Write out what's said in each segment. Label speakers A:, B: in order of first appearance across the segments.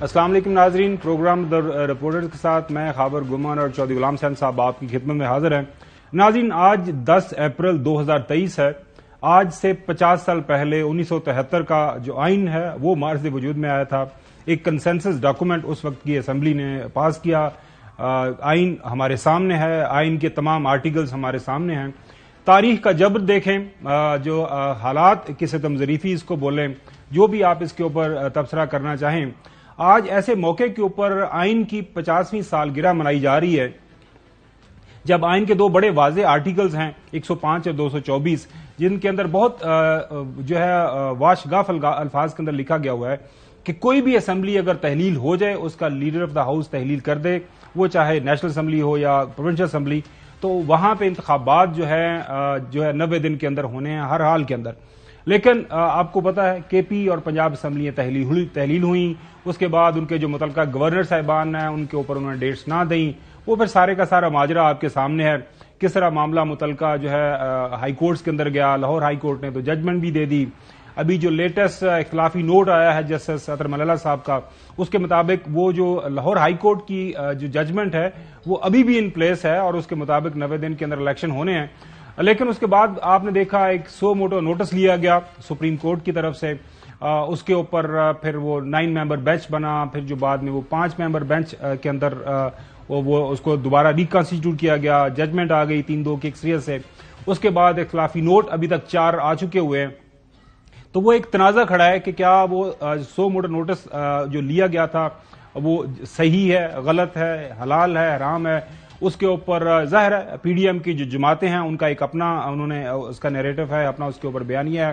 A: السلام علیکم ناظرین، پروگرام رپورٹر کے ساتھ میں خابر گمان اور چودھری غلام حسین صاحب آپ کی خدمت میں حاضر ہیں۔ ناظرین، آج 10 اپریل 2023 ہے۔ آج سے 50 سال پہلے 1973 کا جو آئین ہے وہ مارز وجود میں آیا تھا۔ ایک کنسنسس ڈاکومنٹ اس وقت کی اسمبلی نے پاس کیا۔ آئین ہمارے سامنے ہے، آئین کے تمام آرٹیکلز ہمارے سامنے ہیں۔ تاریخ کا جبر دیکھیں، جو حالات کی ستم ظریفی اس کو بولیں، جو بھی آپ اس کے اوپر تبصرہ کرنا چاہیں، آج ایسے موقع کے اوپر آئین کی 50ویں سالگرہ منائی جا رہی ہے جب آئین کے دو بڑے واضح آرٹیکلز ہیں 105 اور 224، جن کے اندر بہت جو ہے واشگاف الفاظ کے اندر لکھا گیا ہوا ہے کہ کوئی بھی اسمبلی اگر تحلیل ہو جائے، اس کا لیڈر آف دا ہاؤس تحلیل کر دے، وہ چاہے نیشنل اسمبلی ہو یا پروونشل اسمبلی، تو وہاں پہ انتخابات جو ہے 90 دن کے اندر ہونے ہیں ہر حال کے اندر۔ لیکن آپ کو پتا ہے کے پی اور پنجاب اسمبلیاں تحلیل ہوئیں، اس کے بعد ان کے جو متعلقہ گورنر صاحبان ہیں ان کے اوپر انہوں نے ڈیٹس نہ دیں، وہ پھر سارے کا سارا ماجرا آپ کے سامنے ہے، کس طرح معاملہ متعلقہ جو ہے ہائی کورٹس کے اندر گیا۔ لاہور ہائی کورٹ نے تو ججمنٹ بھی دے دی۔ ابھی جو لیٹسٹ اختلافی نوٹ آیا ہے جسٹس اطہر ملالہ صاحب کا، اس کے مطابق وہ جو لاہور ہائی کورٹ کی جو ججمنٹ ہے وہ ابھی بھی ان پلیس ہے اور اس کے مطابق 90 دن کے اندر الیکشن ہونے ہیں۔ لیکن اس کے بعد آپ نے دیکھا ایک سو موٹو نوٹس لیا گیا سپریم کورٹ کی طرف سے، اس کے اوپر پھر وہ 9 ممبر بینچ بنا، پھر جو بعد میں وہ 5 ممبر بینچ کے اندر وہ اس کو دوبارہ ریکنسٹیٹیوٹ کیا گیا، ججمنٹ آ گئی 3-2 کی اکثریت سے۔ اس کے بعد اختلافی نوٹ ابھی تک 4 آ چکے ہوئے ہیں۔ تو وہ ایک تنازع کھڑا ہے کہ کیا وہ 100 موٹو نوٹس جو لیا گیا تھا وہ صحیح ہے، غلط ہے، حلال ہے، حرام ہے۔ اس کے اوپر ظاہر ہے پی ڈی ایم کی جو جماعتیں ہیں ان کا ایک اپنا انہوں نے اس کا نیریٹو ہے، اپنا اس کے اوپر بیانیہ ہے،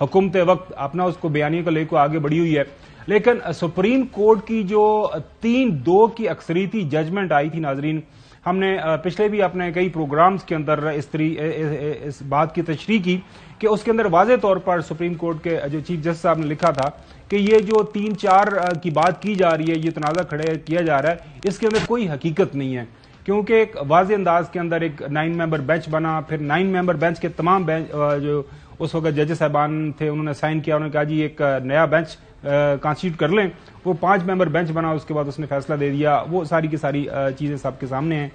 A: حکومت وقت اپنا اس کو بیانیہ کو لے کے آگے بڑھی ہوئی ہے۔ لیکن سپریم کورٹ کی جو 3-2 کی اکثریتی ججمنٹ آئی تھی، ناظرین، ہم نے پچھلے بھی اپنے کئی پروگرامز کے اندر اس بات کی تشریح کی کہ اس کے اندر واضح طور پر سپریم کورٹ کے جو چیف جسٹس صاحب نے لکھا تھا کہ یہ جو 3-4 کی بات کی جا رہی ہے، یہ تنازع کھڑے کیا جا رہا ہے، اس کے اندر کوئی حقیقت نہیں ہے، کیونکہ ایک واضح انداز کے اندر ایک 9 ممبر بینچ بنا، پھر 9 ممبر بینچ کے تمام جو اس وقت ججز صاحبان تھے انہوں نے سائن کیا، انہوں نے کہا جی ایک نیا بینچ کانسٹیٹیوٹ کر لیں، وہ 5 ممبر بینچ بنا، اس کے بعد اس نے فیصلہ دے دیا۔ وہ ساری کی ساری چیزیں سب کے سامنے ہیں۔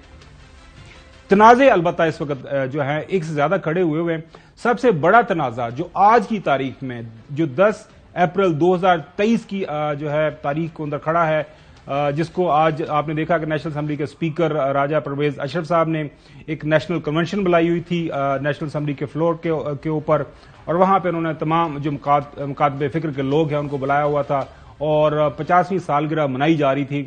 A: تنازع البتہ اس وقت جو ہے ایک سے زیادہ کھڑے ہوئے ہیں۔ سب سے بڑا تنازع جو آج کی تاریخ میں جو 10 اپریل 2023 کی جو ہے تاریخ کو اندر کھڑا ہے، جس کو آج آپ نے دیکھا کہ نیشنل اسمبلی کے اسپیکر راجہ پرویز اشرف صاحب نے ایک نیشنل کنونشن بلائی ہوئی تھی نیشنل اسمبلی کے فلور کے اوپر، اور وہاں پہ انہوں نے تمام جو مکاتب فکر کے لوگ ہیں ان کو بلایا ہوا تھا اور 50ویں سالگرہ منائی جا رہی تھی۔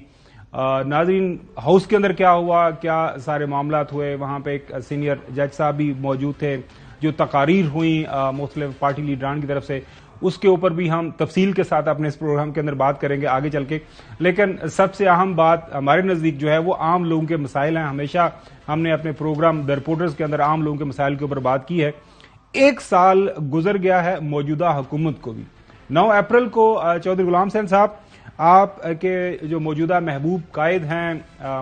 A: ناظرین، ہاؤس کے اندر کیا ہوا، کیا سارے معاملات ہوئے، وہاں پہ ایک سینئر جج صاحب بھی موجود تھے، جو تقاریر ہوئیں مختلف پارٹی لیڈران کی طرف سے، اس کے اوپر بھی ہم تفصیل کے ساتھ اپنے اس پروگرام کے اندر بات کریں گے آگے چل کے۔ لیکن سب سے اہم بات ہمارے نزدیک جو ہے وہ عام لوگوں کے مسائل ہیں۔ ہمیشہ ہم نے اپنے پروگرام دی رپورٹرز کے اندر عام لوگوں کے مسائل کے اوپر بات کی ہے۔ 1 سال گزر گیا ہے موجودہ حکومت کو بھی۔ 9 اپریل کو چودھری غلام حسین صاحب، آپ کے جو موجودہ محبوب قائد ہیں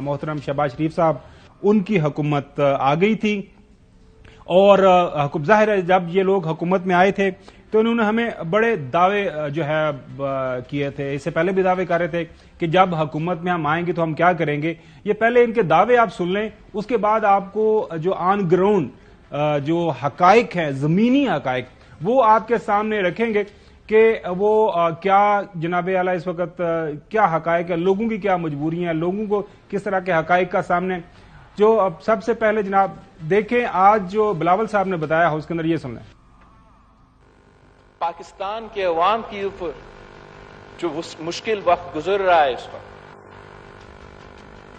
A: محترم شہباز شریف صاحب، ان کی حکومت آ گئی تھی، اور ظاہر ہے جب یہ لوگ حکومت میں آئے تھے تو انہوں نے ہمیں بڑے دعوے جو ہے کیے تھے، اس سے پہلے بھی دعوے کر رہے تھے کہ جب حکومت میں ہم آئیں گے تو ہم کیا کریں گے۔ یہ پہلے ان کے دعوے آپ سن لیں، اس کے بعد آپ کو جو آن گراؤنڈ جو حقائق ہیں، زمینی حقائق، وہ آپ کے سامنے رکھیں گے کہ وہ کیا جناب اعلیٰ اس وقت کیا حقائق ہے، لوگوں کی کیا مجبوریاں ہیں، لوگوں کو کس طرح کے حقائق کا سامنے۔ جو اب سب سے پہلے جناب دیکھیں آج جو بلاول صاحب نے بتایا ہاؤس کے اندر، یہ سن لیں۔
B: پاکستان کے عوام کے اوپر جو مشکل وقت گزر رہا ہے اس وقت،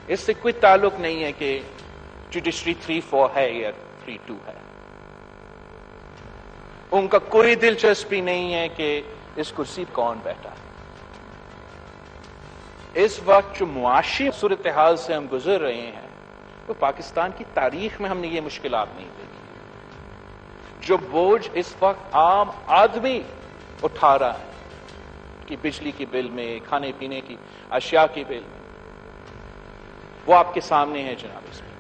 B: اس سے کوئی تعلق نہیں ہے کہ جوڈیشری 3-4 ہے یا 3-2 ہے۔ ان کا کوئی دلچسپی نہیں ہے کہ اس کرسی پر کون بیٹھا ہے۔ اس وقت جو معاشی صورتحال سے ہم گزر رہے ہیں، وہ پاکستان کی تاریخ میں ہم نے یہ مشکلات نہیں دیکھی۔ جو بوجھ اس وقت عام آدمی اٹھا رہا ہے کہ بجلی کی بل میں، کھانے پینے کی اشیاء کی بل میں، وہ آپ کے سامنے ہے جناب۔ اس میں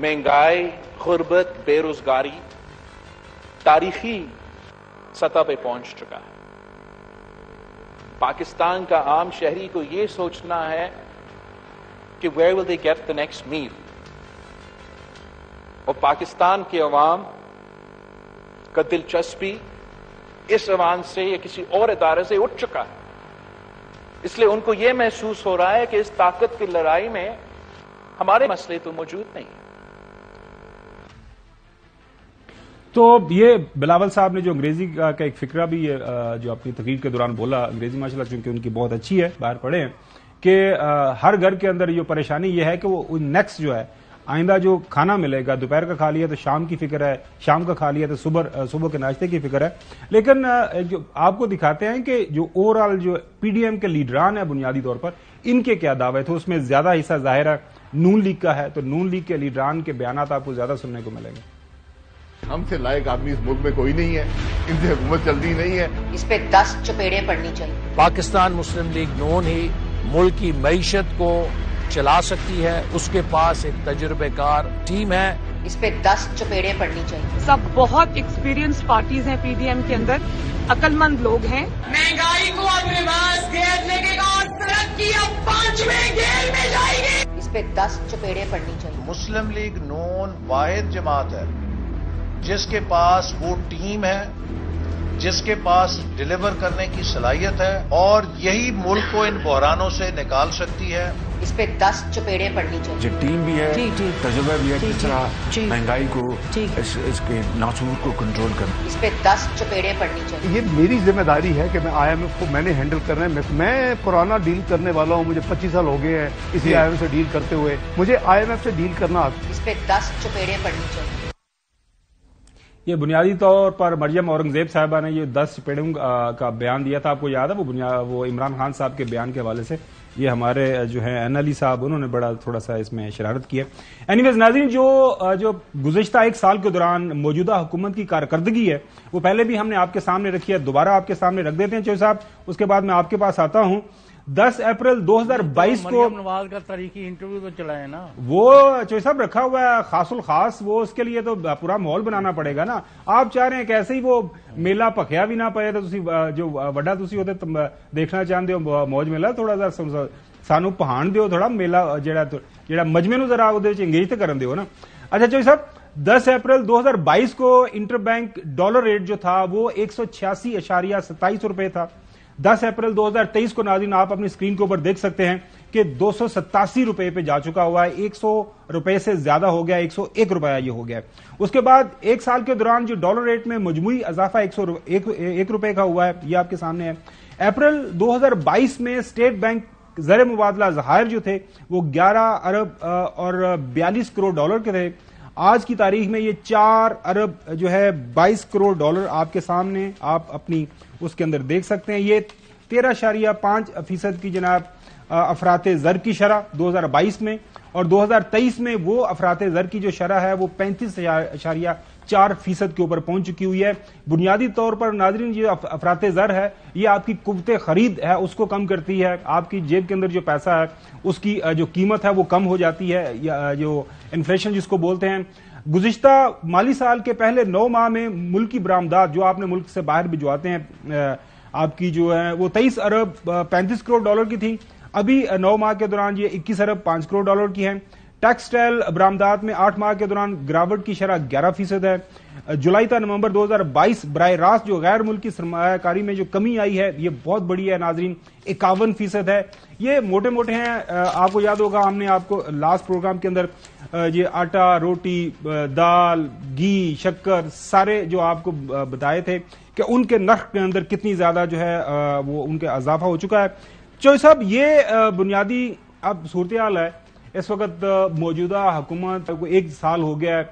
B: مہنگائی، غربت، بے روزگاری تاریخی سطح پہ پہنچ چکا ہے۔ پاکستان کا عام شہری کو یہ سوچنا ہے کہ where will they get the next meal؟ اور پاکستان کے عوام کا دلچسپی اس عوام سے یا کسی اور ادارے سے اٹھ چکا ہے، اس لیے ان کو یہ محسوس ہو رہا ہے کہ اس طاقت کی لڑائی میں ہمارے مسئلے تو موجود نہیں ہیں۔
A: تو یہ بلاول صاحب نے جو انگریزی کا ایک فقرہ بھی جو اپنی تقریر کے دوران بولا، انگریزی ماشاءاللہ چونکہ ان کی بہت اچھی ہے، باہر پڑھے ہیں، کہ ہر گھر کے اندر یہ پریشانی یہ ہے کہ وہ نیکسٹ جو ہے آئندہ جو کھانا ملے گا، دوپہر کا کھا لیا تو شام کی فکر ہے، شام کا کھا لیا تو صبح کے ناشتے کی فکر ہے۔ لیکن جو آپ کو دکھاتے ہیں کہ جو اوور آل جو پی ڈی ایم کے لیڈران ہیں بنیادی طور پر ان کے کیا دعوے تھے، اس میں زیادہ حصہ ظاہر ہے نون لیگ کا ہے، تو نون لیگ کے لیڈران کے بیانات آپ کو زیادہ سننے کو ملیں گے۔
C: ہم سے لائق آدمی اس ملک میں کوئی نہیں ہے، ان سے حکومت چلتی نہیں ہے،
D: اس پہ 10 چپیڑیں پڑنی چاہیے۔
E: پاکستان مسلم لیگ نون ہی ملک کی معیشت کو چلا سکتی ہے، اس کے پاس ایک تجربہ کار ٹیم ہے،
D: اس پہ 10 چپیڑیں پڑنی چاہیے۔
F: سب بہت ایکسپیرینس پارٹیز ہیں پی ڈی ایم کے اندر، عقل مند لوگ ہیں۔
G: مہنگائی کو اپنے پاس گھیر لے گا اور ترقی اب 5ویں گیئر میں جائے گی۔
D: اس پہ 10 چپیڑیں پڑنی چاہیے۔
H: مسلم لیگ نون واحد جماعت ہے جس کے پاس وہ ٹیم ہے، جس کے پاس ڈیلیور کرنے کی صلاحیت ہے، اور یہی ملک کو ان بحرانوں سے نکال سکتی ہے۔
D: اس پہ 10 چپیڑیں پڑنی چاہیے۔
I: جو ٹیم بھی ہے، تجربہ بھی ہے، کس طرح مہنگائی کو اس کے ناسور کو کنٹرول کرنا۔
D: اس پہ 10 چپیڑیں پڑنی چاہیے۔
J: یہ میری ذمہ داری ہے کہ میں آئی ایم ایف کو میں نے ہینڈل کرنا ہے۔ میں پرانا ڈیل کرنے والا ہوں، مجھے 25 سال ہو گئے ہیں اسی آئی ایم ایف سے ڈیل کرتے ہوئے، مجھے آئی ایم ایف سے ڈیل کرنا آتا ہے۔
D: اس پہ 10 چپیڑیں پڑنی چاہیے۔
A: یہ بنیادی طور پر مریم اورنگزیب صاحبہ نے یہ 10 چپیڑوں کا بیان دیا تھا، آپ کو یاد ہے وہ عمران خان صاحب کے بیان کے حوالے سے، یہ ہمارے جو ہیں این علی صاحب انہوں نے بڑا تھوڑا سا اس میں شرارت کی ہے۔ اینی ویز ناظرین، جو گزشتہ 1 سال کے دوران موجودہ حکومت کی کارکردگی ہے وہ پہلے بھی ہم نے آپ کے سامنے رکھی ہے، دوبارہ آپ کے سامنے رکھ دیتے ہیں چوہے صاحب، اس کے بعد میں آپ کے پاس آتا ہوں۔ 10 اپریل 2022 کو
K: مریم نواز کا تاریخی انٹرویو تو چلا ہے نا،
A: وہ چوہے صاحب رکھا ہوا ہے خاص الخاص، وہ اس کے لیے تو پورا ماحول بنانا پڑے گا نا۔ آپ چاہ رہے ہیں کہ ایسے ہی وہ میلہ پکیا بھی نہ پائے تو جو وڈا تسی ہوتے دیکھنا چاہتے ہو موج میلہ، تھوڑا سا سانو پہاڑ دیو، تھوڑا میلہ جڑا مجمع نو ذرا انگیج تو کرن دیو نا۔ اچھا چوہے صاحب، 10 اپریل 2022 کو انٹر بینک ڈالر ریٹ جو تھا وہ 186.27 روپے تھا۔ 10 اپریل 2023 کو ناظرین آپ اپنی اسکرین کے اوپر دیکھ سکتے ہیں کہ 287 روپے پہ جا چکا ہوا ہے، 100 روپے سے زیادہ ہو گیا، 101 روپیہ یہ ہو گیا۔ اس کے بعد 1 سال کے دوران جو ڈالر ریٹ میں مجموعی اضافہ 101 روپے کا ہوا ہے، یہ آپ کے سامنے ہے۔ اپریل 2022 میں اسٹیٹ بینک زر مبادلہ ذخائر جو تھے وہ 11 ارب اور 42 کروڑ ڈالر کے تھے۔ آج کی تاریخ میں یہ 4 ارب جو ہے 22 کروڑ ڈالر آپ کے سامنے آپ اپنی اس کے اندر دیکھ سکتے ہیں۔ یہ 13.5% کی جناب افراط زر کی شرح 2022 میں، اور 2023 میں وہ افراط زر کی جو شرح ہے وہ 35.4% کے اوپر پہنچ چکی ہوئی ہے۔ بنیادی طور پر ناظرین یہ افراط زر ہے، یہ آپ کی قوت خرید ہے اس کو کم کرتی ہے، آپ کی جیب کے اندر جو پیسہ ہے اس کی جو قیمت ہے وہ کم ہو جاتی ہے، یا جو انفلیشن جس کو بولتے ہیں۔ گزشتہ مالی سال کے پہلے 9 ماہ میں ملکی برآمدات جو آپ نے ملک سے باہر بھجواتے ہیں آپ کی جو ہے وہ 23 ارب 35 کروڑ ڈالر کی تھی، ابھی 9 ماہ کے دوران یہ 21 ارب 5 کروڑ ڈالر کی ہیں۔ ٹیکسٹائل برآمدات میں 8 ماہ کے دوران گراوٹ کی شرح 11% ہے۔ جولائی تا نومبر 2022 براہ راست جو غیر ملکی سرمایہ کاری میں جو کمی آئی ہے یہ بہت بڑی ہے ناظرین، 51% ہے۔ یہ موٹے موٹے ہیں، آپ کو یاد ہوگا ہم نے آپ کو لاسٹ پروگرام کے اندر یہ آٹا، روٹی، دال، گھی، شکر سارے جو آپ کو بتائے تھے کہ ان کے نرخ کے اندر کتنی زیادہ جو ہے وہ ان کے اضافہ ہو چکا ہے۔ چوہے صاحب، یہ بنیادی اب صورتحال ہے اس وقت موجودہ حکومت کو 1 سال ہو گیا ہے،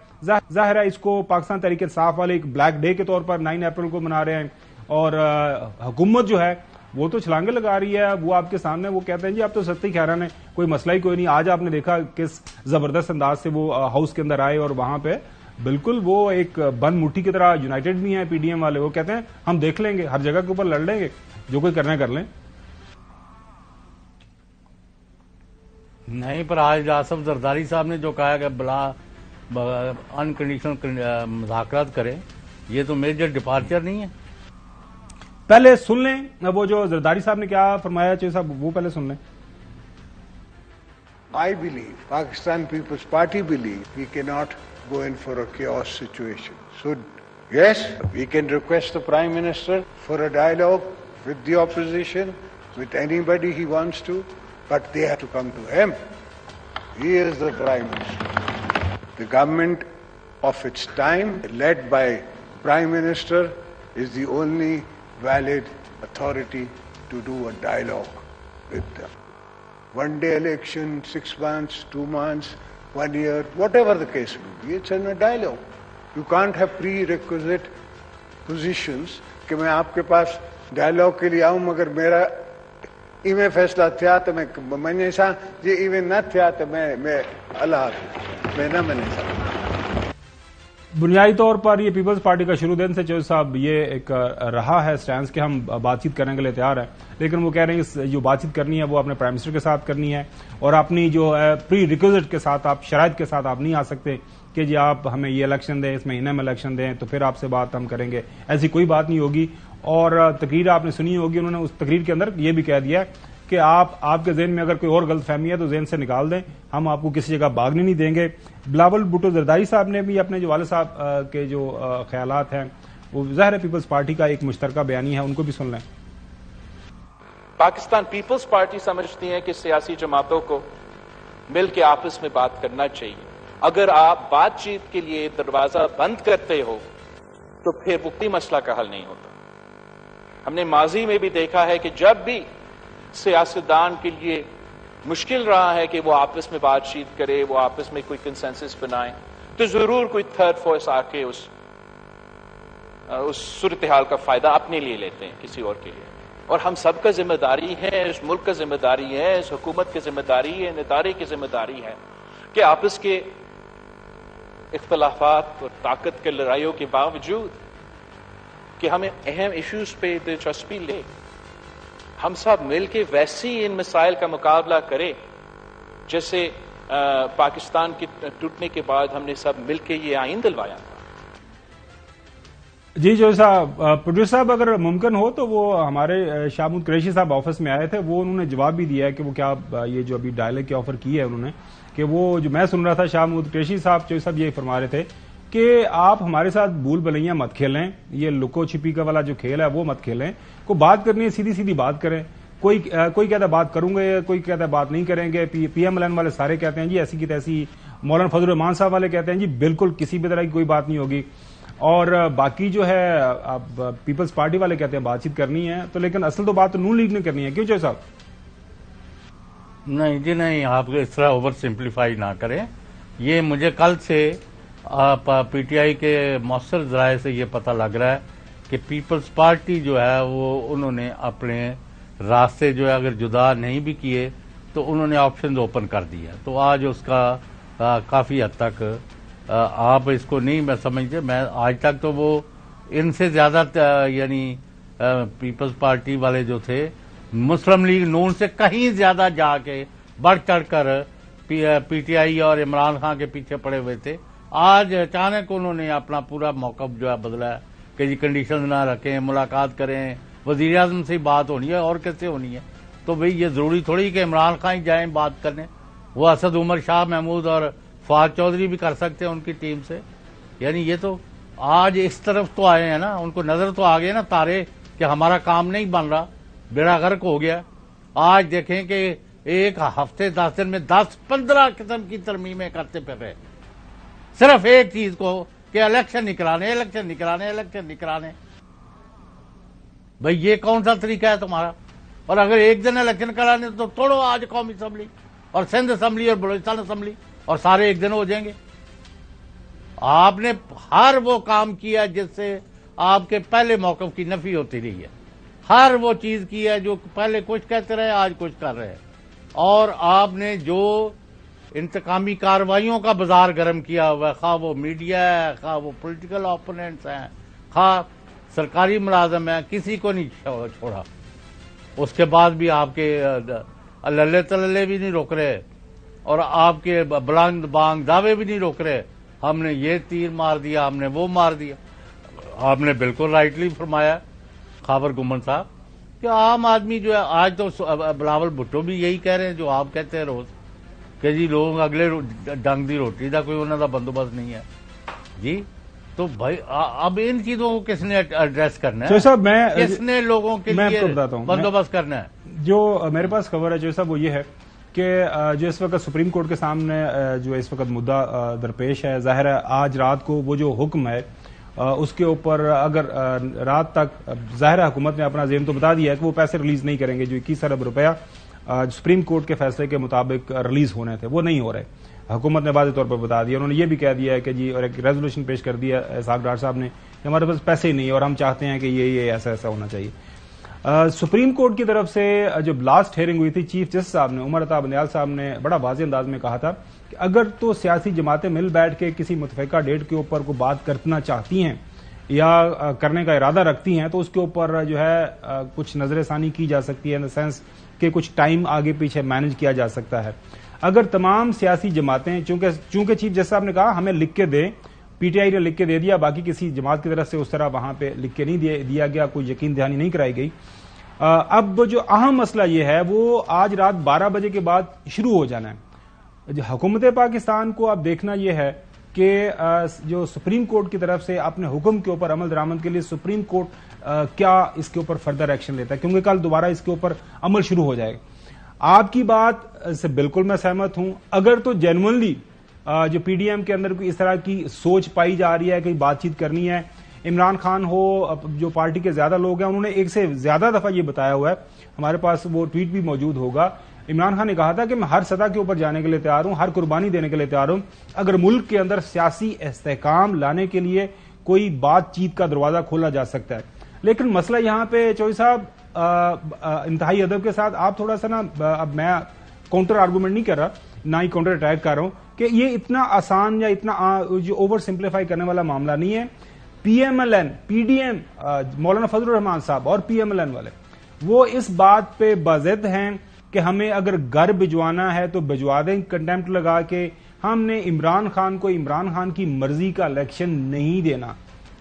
A: ظاہر ہے اس کو پاکستان تحریک انصاف والے ایک بلیک ڈے کے طور پر 9 اپریل کو منا رہے ہیں، اور حکومت جو ہے وہ تو چھلانگیں لگا رہی ہے، وہ آپ کے سامنے وہ کہتے ہیں جی آپ تو سستی خیران ہیں، کوئی مسئلہ ہی کوئی نہیں۔ آج آپ نے دیکھا کس زبردست انداز سے وہ ہاؤس کے اندر آئے اور وہاں پہ بالکل وہ ایک بند مٹھی کی طرح یونائٹڈ بھی ہیں پی ڈی ایم والے، وہ کہتے ہیں ہم دیکھ لیں گے، ہر جگہ کے اوپر لڑ لیں گے، جو کوئی کرنا کر لیں۔
K: نہیں، پر آج آصف زرداری صاحب نے جو کہا کہ بلا انکنڈیشنل مذاکرات کریں، یہ تو میجر ڈپارچر نہیں ہے۔
A: پہلے سن لیں وہ جو زرداری صاحب نے کیا فرمایا، چودھری صاحب وہ پہلے سن لیں.
L: I believe, Pakistan People's Party believe, we cannot go in for a chaos situation. So, yes, we can request the Prime Minister for a dialogue with the opposition, with anybody he wants to, but they have to come to him. He is the Prime Minister. The government of its time, led by Prime Minister, is the only valid authority to do a dialogue with them. One day election, 6 months, 2 months, 1 year, whatever the case may be, it's in a dialogue. You can't have prerequisite positions کہ میں آپ کے پاس dialogue کے لیے آؤں مگر میرا ایویں فیصلہ تھیا تو میں سا جی ایویں نہ تھیا تو میں اللہ حافظ میں نہ منے سا.
A: بنیادی طور پر یہ پیپلز پارٹی کا شروع دن سے چودھری صاحب یہ ایک رہا ہے سٹینس کہ ہم بات چیت کرنے کے لیے تیار ہیں، لیکن وہ کہہ رہے ہیں جو بات چیت کرنی ہے وہ اپنے پرائم منسٹر کے ساتھ کرنی ہے اور اپنی جو پری ریکوزٹ کے ساتھ آپ شرائط کے ساتھ آپ نہیں آ سکتے کہ جی آپ ہمیں یہ الیکشن دیں، اس مہینے میں الیکشن دیں تو پھر آپ سے بات ہم کریں گے. ایسی کوئی بات نہیں ہوگی. اور تقریر آپ نے سنی ہوگی، انہوں نے اس تقریر کے اندر یہ بھی کہہ دیا کہ آپ کے ذہن میں اگر کوئی اور غلط فہمی ہے تو ذہن سے نکال دیں، ہم آپ کو کسی جگہ بھاگنے نہیں دیں گے. بلاول بھٹو زرداری صاحب نے بھی اپنے جو والد صاحب کے جو خیالات ہیں وہ ظاہر پیپلز پارٹی کا ایک مشترکہ بیانی ہے، ان کو بھی سن لیں.
B: پاکستان پیپلز پارٹی سمجھتی ہے کہ سیاسی جماعتوں کو مل کے آپس میں بات کرنا چاہیے. اگر آپ بات چیت کے لیے دروازہ بند کرتے ہو تو پھر وہ کوئی مسئلہ کا حل نہیں ہوتا. ہم نے ماضی میں بھی دیکھا ہے کہ جب بھی سیاستدان کے لیے مشکل رہا ہے کہ وہ آپس میں بات چیت کرے، وہ آپس میں کوئی کنسنسس بنائے، تو ضرور کوئی تھرڈ فورس آ کے اس صورتحال کا فائدہ اپنے لیے لیتے ہیں کسی اور کے لیے. اور ہم سب کا ذمہ داری ہے، اس ملک کا ذمہ داری ہے، اس حکومت کی ذمہ داری ہے، ان ادارے کی ذمہ داری ہے کہ آپس کے اختلافات اور طاقت کے لڑائیوں کے باوجود کہ ہمیں اہم ایشوز پہ دلچسپی لے، ہم سب مل کے ویسی ان مسائل کا مقابلہ کرے جیسے پاکستان کے ٹوٹنے کے بعد ہم نے سب مل کے یہ آئین دلوایا تھا.
A: جی جو صاحب پروڈیوسر صاحب اگر ممکن ہو تو وہ ہمارے شاہ محمود قریشی صاحب آفس میں آئے تھے، وہ انہوں نے جواب بھی دیا ہے کہ وہ کیا یہ جو ابھی ڈائلاگ کی آفر کی ہے انہوں نے کہ وہ جو میں سن رہا تھا شاہ محمود قریشی صاحب جو صاحب یہ فرما رہے تھے کہ آپ ہمارے ساتھ بھول بھلیاں مت کھیلیں، یہ لکو چھپی کا والا جو کھیل ہے وہ مت کھیلیں، کو بات کرنی ہے سیدھی سیدھی بات کریں. کوئی کہتا ہے بات کروں گے، کوئی کہتا ہے بات نہیں کریں گے. پی ایم ایل این والے سارے کہتے ہیں جی ایسی کی تیسی، مولانا فضل الرحمان صاحب والے کہتے ہیں جی بالکل کسی بھی طرح کی کوئی بات نہیں ہوگی، اور باقی جو ہے اب پیپلز پارٹی والے کہتے ہیں بات چیت کرنی ہے. تو لیکن اصل تو بات تو نون لیگ نے کرنی ہے، کیوں چودھری صاحب؟
K: نہیں جی نہیں، آپ اس طرح اوور سمپلیفائی نہ کریں. یہ مجھے کل سے پی ٹی آئی کے مؤثر ذرائع سے یہ پتہ لگ رہا ہے کہ پیپلز پارٹی جو ہے وہ انہوں نے اپنے راستے جو ہے اگر جدا نہیں بھی کیے تو انہوں نے آپشنز اوپن کر دیا. تو آج اس کا کافی حد تک آپ اس کو نہیں میں سمجھتے. میں آج تک تو وہ ان سے زیادہ یعنی پیپلز پارٹی والے جو تھے مسلم لیگ نون سے کہیں زیادہ جا کے بڑھ چڑھ کر پی ٹی آئی اور عمران خان کے پیچھے پڑے ہوئے تھے. آج اچانک انہوں نے اپنا پورا موقف جو ہے بدلا ہے کہ جی کنڈیشن نہ رکھیں، ملاقات کریں، وزیر اعظم سے بات ہونی ہے اور کیسے ہونی ہے. تو بھئی یہ ضروری تھوڑی کہ عمران خان جائیں بات کرنے، وہ اسد عمر شاہ محمود اور فواد چودھری بھی کر سکتے ہیں ان کی ٹیم سے. یعنی یہ تو آج اس طرف تو آئے ہیں نا، ان کو نظر تو آ گئے نا تارے کہ ہمارا کام نہیں بن رہا، بیڑا غرق ہو گیا. آج دیکھیں کہ ایک ہفتے 10 دن میں 10-15 قسم کی ترمیمیں کرتے پھر رہے صرف ایک چیز کو کہ الیکشن نکلانے. بھئی یہ کون سا طریقہ ہے تمہارا؟ اور اگر ایک دن الیکشن کرانے تو توڑو آج قومی اسمبلی اور سندھ اسمبلی اور بلوچستان اسمبلی اور سارے ایک دن ہو جائیں گے. آپ نے ہر وہ کام کیا جس سے آپ کے پہلے موقف کی نفی ہوتی رہی ہے. ہر وہ چیز کی ہے جو پہلے کچھ کہتے رہے آج کچھ کر رہے ہیں. اور آپ نے جو انتقامی کارروائیوں کا بازار گرم کیا ہوا ہے، خواہ وہ میڈیا ہے، خواہ وہ پولیٹیکل اوپوننٹس ہیں، خواہ سرکاری ملازم ہیں، کسی کو نہیں چھوڑا. اس کے بعد بھی آپ کے للے تللے بھی نہیں روک رہے اور آپ کے بلند بانگ دعوے بھی نہیں روک رہے. ہم نے یہ تیر مار دیا، ہم نے وہ مار دیا. آپ نے بالکل رائٹلی فرمایا، خاور گمن صاحب کہ عام آدمی جو ہے آج تو بلاول بھٹو بھی یہی کہہ رہے ہیں جو آپ کہتے ہیں روز کہ جی لوگ اگلے ڈنگ دی روٹی کا کوئی انہوں کا بندوبست نہیں ہے جی. تو بھائی اب ان چیزوں کو کس نے ایڈریس کرنا ہے؟
A: صاحب میں
K: کس نے لوگوں کے لیے بندوبست کرنا ہے؟
A: جو میرے پاس خبر ہے صاحب وہ یہ ہے کہ جو اس وقت سپریم کورٹ کے سامنے جو اس وقت مدعا درپیش ہے، ظاہر ہے آج رات کو وہ جو حکم ہے اس کے اوپر اگر رات تک ظاہر حکومت نے اپنا ذہن تو بتا دیا ہے کہ وہ پیسے ریلیز نہیں کریں گے، جو 21 ارب روپیہ سپریم کورٹ کے فیصلے کے مطابق ریلیز ہونے تھے وہ نہیں ہو رہے. حکومت نے واضح طور پر بتا دیا، انہوں نے یہ بھی کہہ دیا ہے کہ جی اور ایک ریزولوشن پیش کر دیا اسحاق ڈار صاحب نے کہ ہمارے پاس پیسے ہی نہیں اور ہم چاہتے ہیں کہ یہ ایسا ایسا ہونا چاہیے. سپریم کورٹ کی طرف سے جب لاسٹ ہیئرنگ ہوئی تھی چیف جسٹس صاحب نے عمر عطا بندیال صاحب نے بڑا واضح انداز میں کہا تھا کہ اگر تو سیاسی جماعتیں مل بیٹھ کے کسی متفقہ ڈیٹ کے اوپر کوئی بات کرنا چاہتی ہیں یا کرنے کا ارادہ رکھتی ہیں تو اس کے اوپر جو ہے کچھ نظر ثانی کی جا سکتی ہے، ان دا سینس کہ کچھ ٹائم آگے پیچھے مینج کیا جا سکتا ہے. اگر تمام سیاسی جماعتیں چونکہ چیف جسٹس صاحب نے کہا ہمیں لکھ کے دیں، پی ٹی آئی نے لکھ کے دے دیا، باقی کسی جماعت کی طرف سے اس طرح وہاں پہ لکھ کے نہیں دیا گیا، کوئی یقین دہانی نہیں کرائی گئی. اب جو اہم مسئلہ یہ ہے وہ آج رات 12 بجے کے بعد شروع ہو جانا ہے. حکومت پاکستان کو اب دیکھنا یہ ہے کہ جو سپریم کورٹ کی طرف سے اپنے حکم کے اوپر عمل درآمد کے لیے سپریم کورٹ کیا اس کے اوپر فردر ایکشن لیتا ہے، کیونکہ کل دوبارہ اس کے اوپر عمل شروع ہو جائے گا. آپ کی بات سے بالکل میں سہمت ہوں. اگر تو جینوئنلی جو پی ڈی ایم کے اندر کوئی اس طرح کی سوچ پائی جا رہی ہے کہ بات چیت کرنی ہے، عمران خان ہو جو پارٹی کے زیادہ لوگ ہیں انہوں نے ایک سے زیادہ دفعہ یہ بتایا ہوا ہے، ہمارے پاس وہ ٹویٹ بھی موجود ہوگا. عمران خان نے کہا تھا کہ میں ہر سطح کے اوپر جانے کے لیے تیار ہوں، ہر قربانی دینے کے لیے تیار ہوں اگر ملک کے اندر سیاسی استحکام لانے کے لیے کوئی بات چیت کا دروازہ کھولا جا سکتا ہے. لیکن مسئلہ یہاں پہ چوہدری صاحب انتہائی ادب کے ساتھ آپ تھوڑا سا نا، اب میں کاؤنٹر آرگومنٹ نہیں کر رہا نہ ہی کاؤنٹر اٹیک کر رہا ہوں کہ یہ اتنا آسان یا اتنا جو اوور سمپلیفائی کرنے والا معاملہ نہیں ہے. P M L N, P D M, Maulana Fazl الرحمان صاحب اور پی ایم ایل این والے وہ اس بات پہ باضد ہیں کہ ہمیں اگر گھر بھجوانا ہے تو بھجوا دیں کنٹیمپٹ لگا کے. ہم نے عمران خان کو عمران خان کی مرضی کا الیکشن نہیں دینا.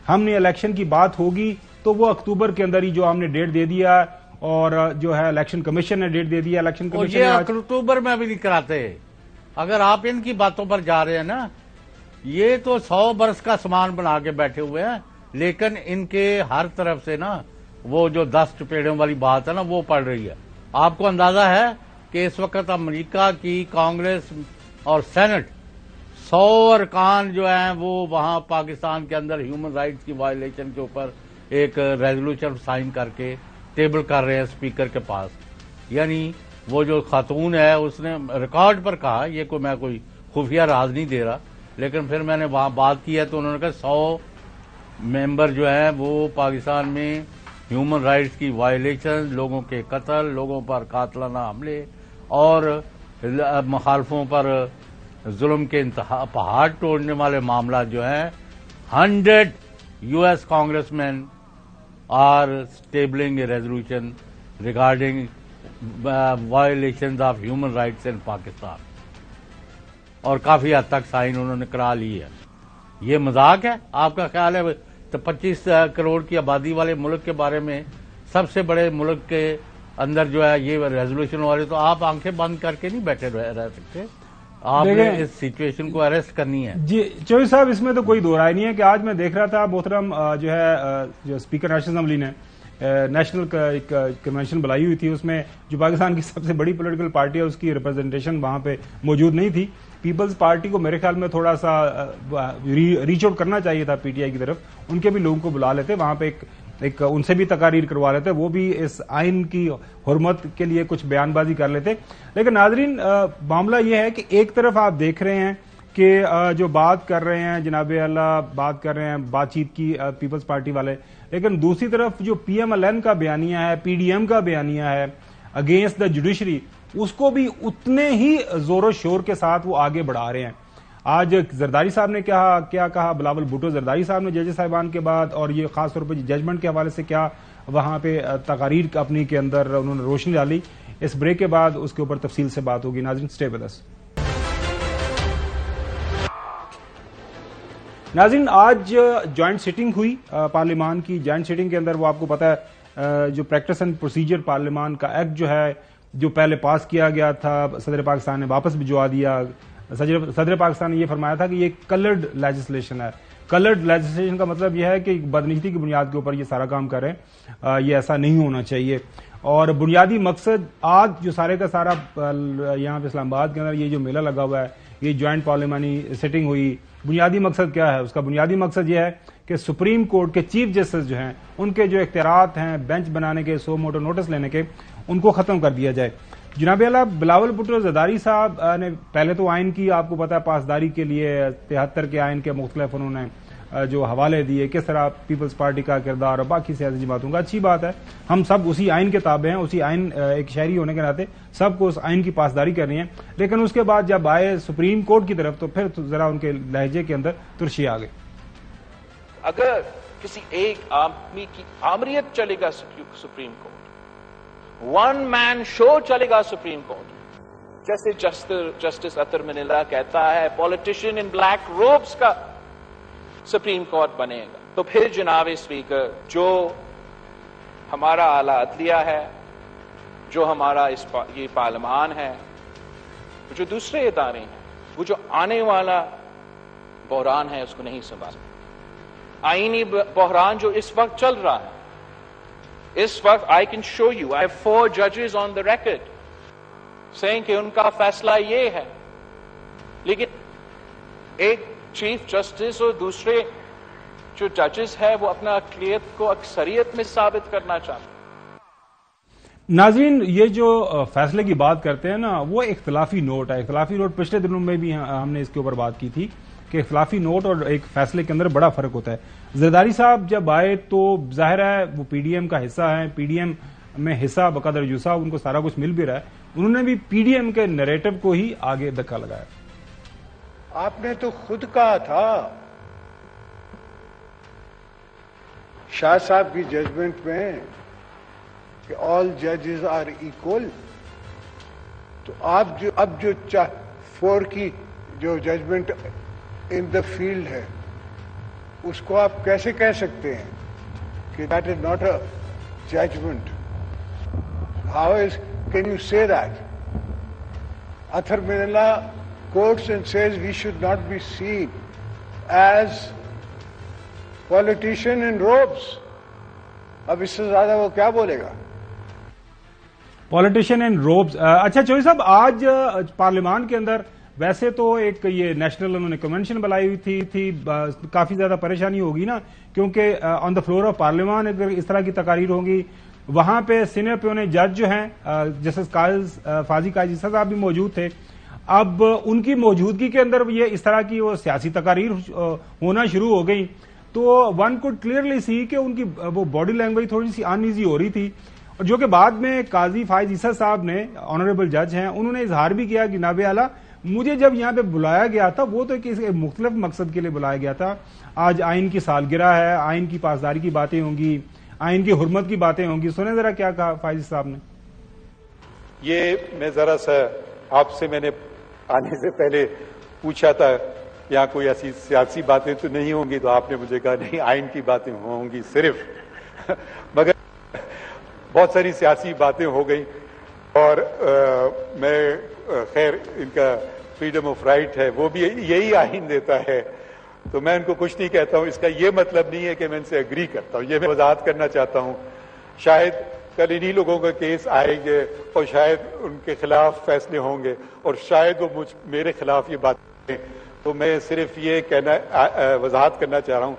A: ہم نے الیکشن کی بات ہوگی تو وہ اکتوبر کے اندر ہی جو ہم نے ڈیٹ دے دیا اور جو ہے الیکشن کمیشن نے ڈیٹ دے دیا. الیکشن کمیشن
K: یہ اکتوبر میں بھی نہیں کراتے. اگر آپ ان کی باتوں پر جا رہے ہیں نا، یہ تو 100 برس کا سامان بنا کے بیٹھے ہوئے ہیں، لیکن ان کے ہر طرف سے نا وہ جو 10 چپیڑوں والی بات ہے نا وہ پڑ رہی ہے. آپ کو اندازہ ہے کہ اس وقت امریکہ کی کانگریس اور سینٹ 100 ارکان جو ہیں وہ وہاں پاکستان کے اندر ہیومن رائٹس کی وائلیشن کے اوپر ایک ریزولوشن سائن کر کے ٹیبل کر رہے ہیں اسپیکر کے پاس. یعنی وہ جو خاتون ہے اس نے ریکارڈ پر کہا، یہ کوئی میں کوئی خفیہ راز نہیں دے رہا، لیکن پھر میں نے وہاں بات کی ہے تو انہوں نے کہا 100 ممبر جو ہیں وہ پاکستان میں ہیومن رائٹس کی وائلیشن، لوگوں کے قتل، لوگوں پر قاتلانہ حملے اور مخالفوں پر ظلم کے انتہا پہاڑ توڑنے والے معاملات جو ہیں 100 US congressmen are tabling a resolution regarding violations of human rights in Pakistan. اور کافی حد تک سائن انہوں نے کرا لی ہے. یہ مذاق ہے؟ آپ کا خیال ہے تو 25 کروڑ کی آبادی والے ملک کے بارے میں سب سے بڑے ملک کے اندر جو ہے یہ ریزولوشن ہو رہی تو آپ آنکھیں بند کر کے نہیں بیٹھے رہ سکتے. آپ نے اس سچویشن کو اریسٹ کرنی ہے.
A: جی چوہدری صاحب اس میں تو کوئی دو رائے نہیں ہے کہ آج میں دیکھ رہا تھا محترم جو ہے جو اسپیکر نیشنل اسمبلی نے نیشنل کنونشن بلائی ہوئی تھی، اس میں جو پاکستان کی سب سے بڑی پولیٹیکل پارٹی ہے اس کی ریپرزنٹیشن وہاں پہ موجود نہیں تھی. پیپلز پارٹی کو میرے خیال میں تھوڑا سا ریچ آؤٹ کرنا چاہیے تھا پی ٹی آئی کی طرف، ان کے بھی لوگوں کو بلا لیتے وہاں پہ، ایک ان سے بھی تقاریر کروا لیتے، وہ بھی اس آئین کی حرمت کے لیے کچھ بیان بازی کر لیتے. لیکن ناظرین معاملہ یہ ہے کہ ایک طرف آپ دیکھ رہے ہیں کہ جو بات کر رہے ہیں جناب اللہ بات کر رہے ہیں بات چیت کی پیپلز پارٹی والے، لیکن دوسری طرف جو پی ایم ایل این کا بیانیہ ہے، پی ڈی ایم کا بیانیہ ہے اگینسٹ دا جوڈیشری، اس کو بھی اتنے ہی زور و شور کے ساتھ وہ آگے بڑھا رہے ہیں. آج زرداری صاحب نے کیا کہا، بلاول بھٹو زرداری صاحب نے جج صاحبان کے بعد، اور یہ خاص طور پہ ججمنٹ کے حوالے سے کیا وہاں پہ تقاریر اپنی کے اندر انہوں نے روشنی ڈالی. اس بریک کے بعد اس کے اوپر تفصیل سے بات ہوگی. ناظرین اسٹے ود اس. ناظرین آج جوائنٹ سٹنگ ہوئی پارلیمان کی. جوائنٹ سٹنگ کے اندر وہ آپ کو پتا ہے جو پریکٹس اینڈ پروسیجر پارلیمان کا ایکٹ جو ہے، جو پہلے پاس کیا گیا تھا، صدر پاکستان نے واپس بھجوا دیا. صدر پاکستان نے یہ فرمایا تھا کہ یہ کلرڈ لیجسلیشن ہے. کلرڈ لیجسلیشن کا مطلب یہ ہے کہ بدنیتی کی بنیاد کے اوپر یہ سارا کام کریں. یہ ایسا نہیں ہونا چاہیے. اور بنیادی مقصد آج جو سارے کا سارا یہاں پہ اسلام آباد کے اندر یہ جو میلہ لگا ہوا ہے، یہ جوائنٹ پارلیمانی سٹنگ ہوئی، بنیادی مقصد کیا ہے؟ اس کا بنیادی مقصد یہ ہے کہ سپریم کورٹ کے چیف جسٹس جو ہیں، ان کے جو اختیارات ہیں بینچ بنانے کے، سو موٹو نوٹس لینے کے، ان کو ختم کر دیا جائے. جناب اعلیٰ بلاول بھٹو زرداری صاحب نے پہلے تو آئین کی آپ کو پتا ہے پاسداری کے لیے 73 کے آئین کے مختلف انہوں نے جو حوالے دیے، کس طرح پیپلز پارٹی کا کردار اور باقی سیاسی جماعتوں کا. اچھی بات ہے، ہم سب اسی آئین کے تابع ہیں، اسی آئین ایک شہری ہونے کے ناطے سب کو اس آئین کی پاسداری کرنی ہے. لیکن اس کے بعد جب آئے سپریم کورٹ کی طرف تو پھر ذرا ان کے لہجے کے اندر ترشی آ گئی.
B: اگر کسی ایک آدمی کی آمریت چلے گا سپریم کورٹ، ون مین شو چلے گا سپریم کورٹ، جیسے جسٹس اطہر منیلا کہتا ہے پولیٹیشین ان بلیک روبس کا سپریم کورٹ بنے گا، تو پھر جناب اسپیکر جو ہمارا اعلی عدلیہ ہے، جو ہمارا یہ پارلیمان ہے، جو دوسرے ادارے ہیں، وہ جو آنے والا بحران ہے اس کو نہیں سنبھال سکتے. آئینی بحران جو اس وقت چل رہا ہے، اس وقت I can show you I have 4 ججز آن دا ریکارڈ سیئنگ کہ ان کا فیصلہ یہ ہے، لیکن ایک چیف جسٹس اور دوسرے جو ججز ہے وہ اپنا اقلیت کو اکثریت میں ثابت کرنا چاہتے ہیں.
A: ناظرین، یہ جو فیصلے کی بات کرتے ہیں نا، وہ اختلافی نوٹ ہے. اختلافی نوٹ پچھلے دنوں میں بھی ہم نے اس کے اوپر بات کی تھی کہ اختلافی نوٹ اور ایک فیصلے کے اندر بڑا فرق ہوتا ہے. زرداری صاحب جب آئے تو ظاہر ہے وہ پی ڈی ایم کا حصہ ہیں، پی ڈی ایم میں حصہ بقدر جوسا ان کو سارا کچھ مل بھی رہا ہے. انہوں نے بھی پی ڈی ایم کے نیریٹو کو ہی آگے دھکا لگایا.
L: آپ نے تو خود کہا تھا شاہ صاحب کی ججمنٹ میں کہ آل ججز آر ایکول. تو آپ جو اب جو 4 کی جو ججمنٹ ان دا فیلڈ ہے، اس کو آپ کیسے کہہ سکتے ہیں کہ that is not a judgment? How can you say that? Athar Minallah quotes and says we should not be seen as politician in robes. اب اس سے زیادہ وہ کیا بولے گا؟
A: پولیٹیشین ان روبز. اچھا چوہدری صاحب، آج پارلیمان کے اندر ویسے تو ایک یہ نیشنل انہوں نے کنونشن بلائی ہوئی تھی. کافی زیادہ پریشانی ہوگی نا، کیونکہ آن دا فلور آف پارلیمان اگر اس طرح کی تقاریر ہوں گی، وہاں پہ سینئر پیونے جج جو ہیں جسٹس فاضی قاضی صاحب بھی موجود تھے. اب ان کی موجودگی کے اندر یہ اس طرح کی وہ سیاسی تقاریر ہونا شروع ہو گئی، تو ون کوڈ کلیئرلی سی کہ ان کی وہ باڈی لینگویج تھوڑی سی ان ایزی ہو رہی تھی. اور جو کہ بعد میں قاضی فائز عیسیٰ صاحب نے، آنریبل جج ہیں، انہوں نے اظہار بھی کیا کہ جناب اعلیٰ مجھے جب یہاں پہ بلایا گیا تھا وہ تو کسی مختلف مقصد کے لیے بلایا گیا تھا. آج آئین کی سالگرہ ہے، آئین کی پاسداری کی باتیں ہوں گی، آئین کی حرمت کی باتیں ہوں گی. سنیں ذرا کیا کہا فائز صاحب نے.
M: یہ میں ذرا سا آپ سے میں نے آنے سے پہلے پوچھا تھا یہاں کوئی ایسی سیاسی باتیں تو نہیں ہوں گی، تو آپ نے مجھے کہا نہیں آئین کی باتیں ہوں گی صرف. مگر بہت ساری سیاسی باتیں ہو گئی، اور میں خیر ان کا فریڈم آف رائٹ ہے، وہ بھی یہی آئین دیتا ہے، تو میں ان کو کچھ نہیں کہتا ہوں. اس کا یہ مطلب نہیں ہے کہ میں ان سے اگری کرتا ہوں، یہ میں وضاحت کرنا چاہتا ہوں. شاید کل انہی لوگوں کا کیس آئیں گے اور شاید ان کے خلاف فیصلے ہوں گے، اور شاید وہ میرے خلاف یہ بات کریں. تو میں صرف یہ وضاحت کرنا چاہ رہا ہوں،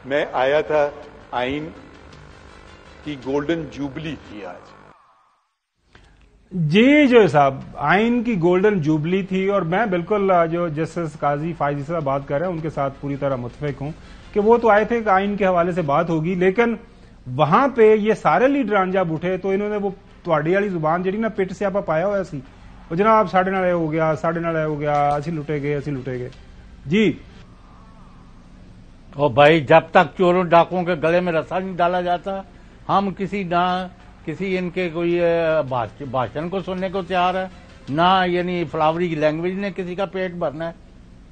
M: میں آیا تھا آئین کی گولڈن جوبلی تھی آج.
A: جی جو صاحب، آئین کی گولڈن جوبلی تھی، اور میں بالکل جو جسٹس قاضی فائز صاحب بات کر رہے ہیں ان کے ساتھ پوری طرح متفق ہوں کہ وہ تو آئے تھے کہ آئین کے حوالے سے بات ہوگی، لیکن وہاں پہ یہ سارے لیڈران جب اٹھے تو انہوں نے وہ تواڈی والی زبان جڑی نا پٹ سے آپ پایا ہوا سی، وہ جناب 9:30 ہو گیا، 9:30 ہو گیا، اسی لٹے گئے. جی
K: اور بھائی جب تک چوروں ڈاکوں کے گلے میں رسا نہیں ڈالا جاتا، ہم کسی ان کے کوئی بھاشن کو سننے کو تیار ہے، نہ یعنی فلاوری کی لینگویج نے کسی کا پیٹ بھرنا ہے.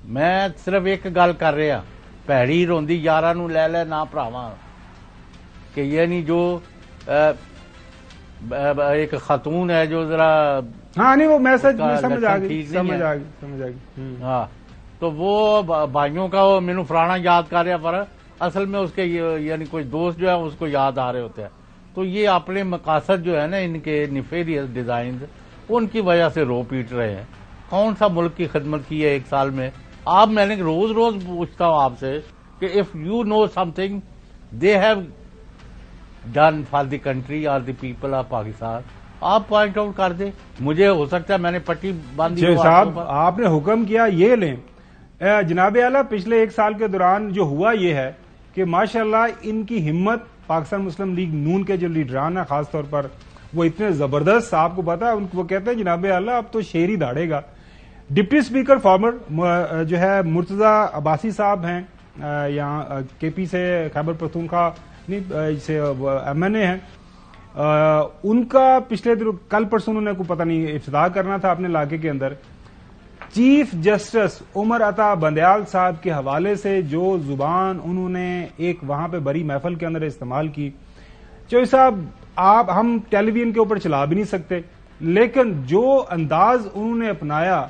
K: میں صرف ایک گل کر رہا، پیڑی روندی یاراں نوں لے لے نہ بھراواں، کہ یعنی جو ایک خاتون ہے جو ذرا
A: ہاں نہیں وہ میسج سمجھ آ گئی
K: ہاں تو وہ بھائیوں کا وہ مینو فرانا یاد کر رہا پر اصل میں اس کے یعنی کوئی دوست جو ہے اس کو یاد آ رہے ہوتے ہیں. تو یہ اپنے مقاصد جو ہے نا ان کے نیفیریس ڈیزائنز ان کی وجہ سے رو پیٹ رہے ہیں. کون سا ملک کی خدمت کی ہے ایک سال میں آپ؟ میں نے روز پوچھتا ہوں آپ سے کہ if you know something they have done for the country اور دی پیپل آف پاکستان, آپ پوائنٹ آؤٹ کر دیں. مجھے ہو سکتا ہے میں نے پٹی باندھی.
A: صاحب آپ نے حکم کیا یہ لیں. جناب اعلیٰ پچھلے ایک سال کے دوران جو ہوا یہ ہے کہ ماشاءاللہ ان کی ہمت پاکستان مسلم لیگ نون کے جو لیڈران ہیں خاص طور پر وہ اتنے زبردست, آپ کو پتا ہے وہ کہتے ہیں جناب اعلیٰ اب تو شیر ہی دھاڑے گا. ڈپٹی اسپیکر فارمر جو ہے مرتضی عباسی صاحب ہیں یہاں کے پی سے خیبر پختونخوا سے ایم این اے ہیں, ان کا پچھلے دن کل پرسوں انہوں نے کو پتہ نہیں افتتاح کرنا تھا اپنے علاقے کے اندر. چیف جسٹس عمر عطا بندیال صاحب کے حوالے سے جو زبان انہوں نے ایک وہاں پہ بڑی محفل کے اندر استعمال کی, چوہدری صاحب ہم ٹیلی ویژن کے اوپر چلا بھی نہیں سکتے, لیکن جو انداز انہوں نے اپنایا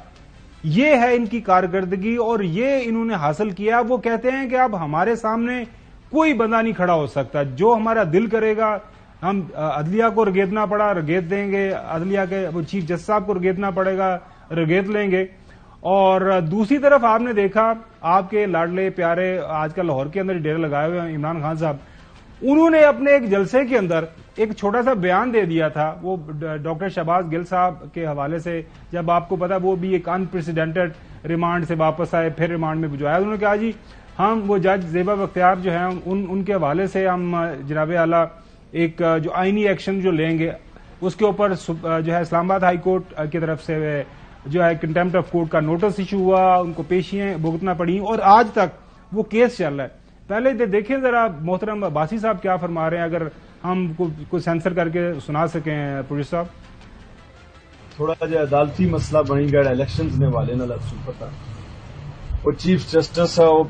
A: یہ ہے ان کی کارکردگی اور یہ انہوں نے حاصل کیا. وہ کہتے ہیں کہ اب ہمارے سامنے کوئی بندہ نہیں کھڑا ہو سکتا, جو ہمارا دل کرے گا ہم عدلیہ کو رگیدنا پڑا رگید دیں گے, عدلیہ کے چیف جسٹس صاحب کو رگیدنا پڑے گا رگید لیں گے. اور دوسری طرف آپ نے دیکھا آپ کے لاڈلے پیارے آج کل لاہور کے اندر ڈیرے لگائے ہوئے ہیں عمران خان صاحب, انہوں نے اپنے ایک جلسے کے اندر ایک چھوٹا سا بیان دے دیا تھا وہ ڈاکٹر شہباز گل صاحب کے حوالے سے, جب آپ کو پتا وہ بھی ایک انپریسیڈنٹڈ ریمانڈ سے واپس آئے پھر ریمانڈ میں بھجوایا. انہوں نے کہا جی ہم وہ جج زیبا بختیار جو ہیں ان کے حوالے سے ہم جناب اعلیٰ ایک جو آئینی ایکشن جو لیں گے اس کے اوپر جو ہے اسلام آباد ہائی کورٹ کی طرف سے جو ہے کنٹیمپٹ آف کورٹ کا نوٹس ایشو ہوا, ان کو پیشیاں بھگتنا پڑی اور آج تک وہ کیس چل رہا ہے. پہلے دیکھیں ذرا محترم عباسی صاحب کیا فرما رہے ہیں, اگر ہم کو سینسر کر کے سنا سکیں پروڈیوسر صاحب.
N: تھوڑا جا عدالتی مسئلہ بنی گیا الیکشنز نے والے نہ پتا وہ چیف جسٹس ہے وہ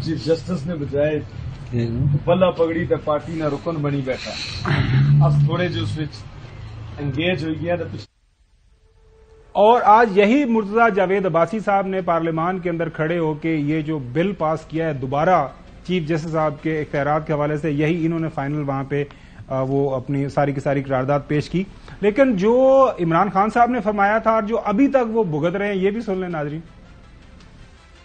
N: چیف جسٹس نے بجائے بلا پگڑی تے پارٹی نہ رکن بنی بیٹھا. اب تھوڑے جو اس انگیج ہوئی گیا
A: اور آج یہی مرتضی جاوید عباسی صاحب نے پارلیمان کے اندر کھڑے ہو کے یہ جو بل پاس کیا ہے دوبارہ چیف جسٹس صاحب کے اختیارات کے حوالے سے, یہی انہوں نے فائنل وہاں پہ وہ اپنی ساری کی ساری قرارداد پیش کی. لیکن جو عمران خان صاحب نے فرمایا تھا اور جو ابھی تک وہ بھگت رہے ہیں یہ بھی سن لیں ناظرین.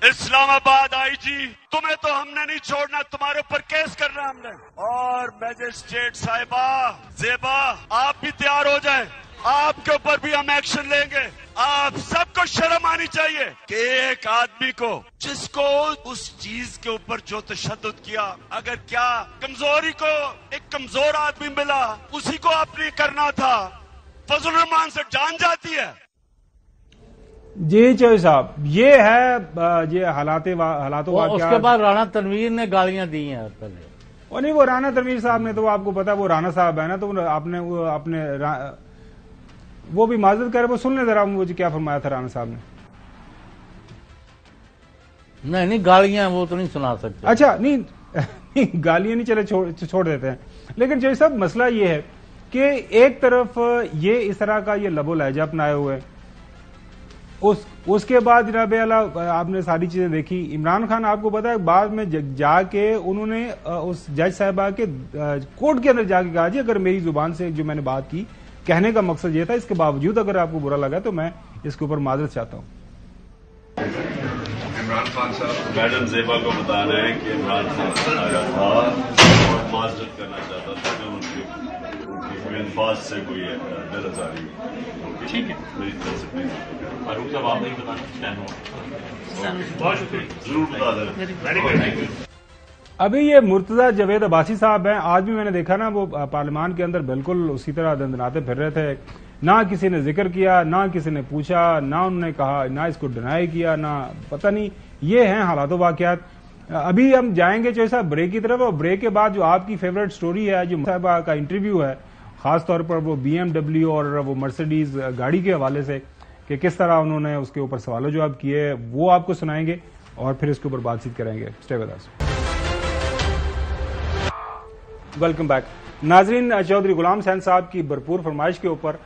O: اسلام آباد آئی جی تمہیں تو ہم نے نہیں چھوڑنا, تمہارے اوپر کیس کرنا ہم نے. اور میجسٹریٹ صاحبہ زیبا آپ بھی تیار ہو جائیں, آپ کے اوپر بھی ہم ایکشن لیں گے. آپ سب کو شرم آنی چاہیے کہ ایک آدمی کو جس کو اس چیز کے اوپر جو تشدد کیا, اگر کیا کمزوری کو ایک کمزور آدمی ملا اسی کو آپ نے کرنا تھا, فضل الرحمان سے جان جاتی ہے.
A: جی چوہدری صاحب یہ ہے یہ حالات
K: اس کے بعد رانا تنویر نے گالیاں دی ہیں پہلے.
A: اور نہیں وہ رانا تنویر صاحب نے تو آپ کو پتا وہ رانا صاحب ہے نا, تو آپ نے اپنے وہ بھی معذرت کرے, وہ سن لیں ذرا وہ کیا فرمایا تھا رانا صاحب نے.
K: نہیں گالیاں وہ تو نہیں سنا سکتے.
A: اچھا نہیں گالیاں نہیں, چلے چھوڑ دیتے ہیں. لیکن چوہدری صاحب مسئلہ یہ ہے کہ ایک طرف یہ اس طرح کا یہ لب و لہجہ اپنائے ہوئے, اس کے بعد جناب اعلیٰ آپ نے ساری چیزیں دیکھی. عمران خان آپ کو پتا ہے بعد میں جا کے انہوں نے اس جج صاحبہ کے کورٹ کے اندر جا کے کہا جی اگر میری زبان سے جو میں نے بات کی کہنے کا مقصد یہ تھا, اس کے باوجود اگر آپ کو برا لگا تو میں اس کے اوپر معذرت چاہتا ہوں.
P: عمران خان صاحب میڈم زیبا کو بتانا ہے کہ عمران خان آیا تھا اور معذرت کرنا چاہتا تھا کہ ان کے الفاظ سے کوئی غلط آ رہی ہے. ٹھیک ہے میری طرف سے فاروق صاحب آپ نہیں بتانا, بہت شکریہ, ضرور بتا دیں.
A: ابھی یہ مرتضی جاوید عباسی صاحب ہیں, آج بھی میں نے دیکھا نا وہ پارلیمان کے اندر بالکل اسی طرح دندناتے پھر رہے تھے, نہ کسی نے ذکر کیا, نہ کسی نے پوچھا, نہ انہوں نے کہا, نہ اس کو ڈینائی کیا, نہ پتہ نہیں. یہ ہیں حالات و واقعات. ابھی ہم جائیں گے چوہدری صاحب بریک کی طرف, اور بریک کے بعد جو آپ کی فیوریٹ سٹوری ہے جو صاحبہ کا انٹرویو ہے خاص طور پر وہ BMW اور وہ مرسیڈیز گاڑی کے حوالے سے کہ کس طرح انہوں نے اس کے اوپر سوال و جواب کیے, وہ آپ کو سنائیں گے اور پھر اس کے اوپر بات چیت کریں گے. Stay with us. Welcome back. ناظرین، چودھری غلام حسین صاحب کی بھرپور فرمائش کے اوپر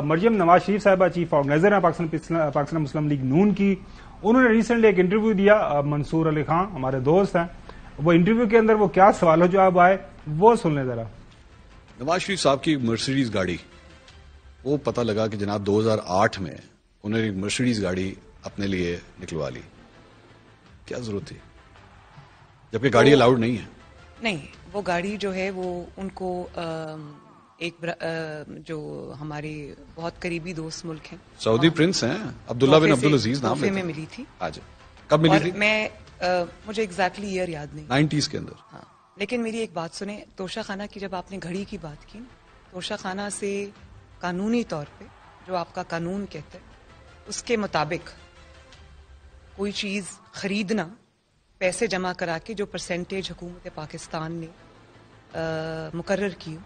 A: مریم نواز شریف صاحبہ چیف آرگنائزر ہیں پاکستان مسلم لیگ نون کی، انہوں نے ریسنٹلی ایک انٹرویو دیا، منصور علی خان ہمارے دوست ہیں، وہ انٹرویو کے اندر وہ کیا سوال و جواب آئے وہ سن لیں ذرا۔
Q: نواز شریف صاحب کی مرسیڈیز گاڑی، وہ پتہ لگا کہ جناب 2008 میں انہوں نے ایک مرسیڈیز گاڑی اپنے لیے نکلوا لی، کیا ضرورت تھی جبکہ گاڑی الاؤڈ نہیں ہے؟
R: نہیں، وہ گاڑی جو ہے وہ ان کو ایک جو ہمارے بہت قریبی دوست ملک ہیں، سعودی
Q: پرنس ہیں، عبداللہ بن عبدالعزیز نام
R: تحفے میں ملی تھی۔
Q: آج کب ملی تھی؟
R: میں مجھے ایگزیکٹلی ایئر یاد نہیں،
Q: 90s کے اندر۔
R: ہاں، لیکن میری ایک بات سنیں، توشہ خانہ کی جب آپ نے گھڑی کی بات کی، توشہ خانہ سے قانونی طور پہ جو آپ کا قانون کہتا ہے اس کے مطابق کوئی چیز خریدنا پیسے جمع کرا کے جو پرسنٹیج حکومت پاکستان نے مقرر کی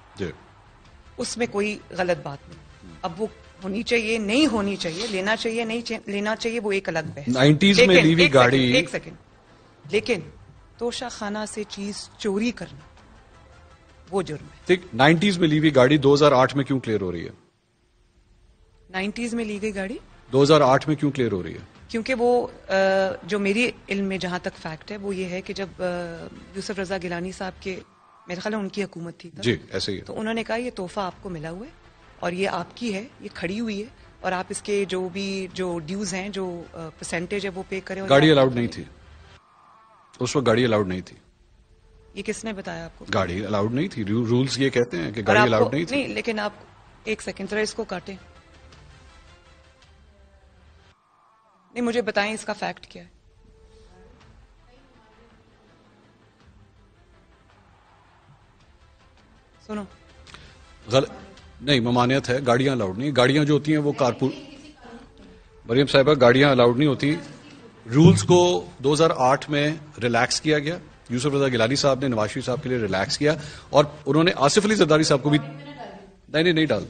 R: اس میں کوئی غلط بات نہیں۔ اب وہ ہونی چاہیے نہیں ہونی چاہیے، لینا چاہیے نہیں لینا چاہیے، وہ ایک الگ بحث۔
Q: 90s میں لی ہوئی گاڑی،
R: ایک سیکنڈ، لیکن توشہ خانہ سے چیز چوری کرنا وہ جرم ہے۔
Q: 90s میں لی ہوئی گاڑی 2008 میں کیوں کلیئر ہو رہی ہے؟
R: 90s میں لی گئی گاڑی
Q: 2008 میں کیوں کلیئر ہو رہی ہے؟
R: کیونکہ وہ جو میری علم میں جہاں تک فیکٹ ہے وہ یہ ہے کہ جب یوسف رضا گیلانی صاحب کے میرے خیال ہے ان کی حکومت تھی
Q: جی ایسے ہی،
R: تو انہوں نے کہا یہ تحفہ آپ کو ملا ہوا ہے اور یہ آپ کی ہے، یہ کھڑی ہوئی ہے اور آپ اس کے جو بھی جو ڈیوز ہیں جو پرسنٹیج ہے وہ پے کریں۔
Q: گاڑی الاؤڈ نہیں تھی اس وقت، گاڑی الاؤڈ نہیں تھی۔
R: یہ کس نے بتایا آپ کو؟
Q: گاڑی الاؤڈ نہیں تھی، رولز یہ کہتے ہیں کہ گاڑی الاؤڈ نہیں تھی۔
R: نہیں، لیکن آپ ایک سیکنڈ ذرا اس کو کاٹیں، نہیں مجھے بتائیں اس کا فیکٹ کیا ہے۔ سنو،
Q: نہیں ممانعت ہے، گاڑیاں الاؤڈ نہیں، گاڑیاں جو ہوتی ہیں وہ کارپور مریم صاحبہ گاڑیاں الاؤڈ نہیں ہوتی۔ رولز کو 2008 میں ریلیکس کیا گیا، یوسف رضا گیلانی صاحب نے نواز شریف صاحب کے لیے ریلیکس کیا اور انہوں نے آصف علی زرداری صاحب کو بھی نہیں ڈال،